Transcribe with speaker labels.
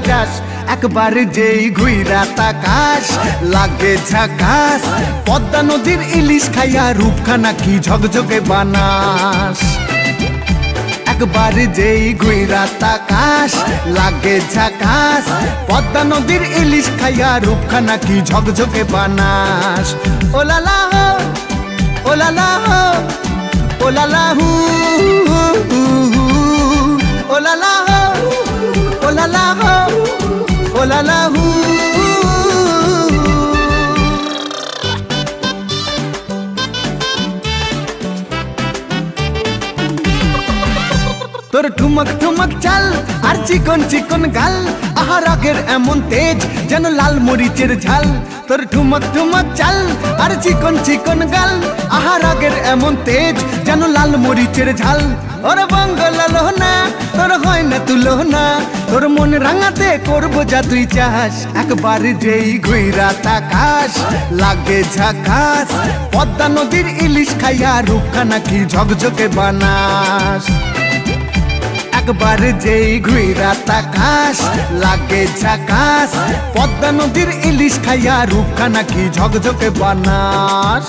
Speaker 1: যাস একবার যেই ঘুইরা তাকাস লাগে ঝাকাস পদ্মা নদীর ইলিশ খাইয়া রূপখানা কি ঝকঝকে বানাস একবার যেই ঘুইরা তাকাস লাগে ঝাকাস পদ্মা নদীর ইলিশ খাইয়া রূপখানা কি ঝকঝকে বানাস ওলালা হো ওলালা হো ওলালা হু ওলালা হো ওলালা হো ওলালা হু তোর ঠুমক ঠুমক চাল আর চিকন চিকন গাল আহা রাগের এমন তেজ যেন লাল মরিচের ঝাল তোর ঠুমক ঠুমক চাল আর চিকন চিকন গাল আহা রাগের এমন তেজ যেন লাল মরিচের ঝাল ওর বঙ্গলালো না তোর হয় না তুলো না তোর মন রাঙাতে করবো যা তুই চাস একবার যেই ঘুইরা তাকাস লাগে ঝাকাস পদ্মা নদীর ইলিশ খাইয়া রূপখানা কি ঝকঝকে বানাস একবার যেই ঘুইরা তাকাস লাগে ঝাকাস পদ্মা নদীর ইলিশ খাইয়া রূপখানা কি ঝকঝকে বানাস।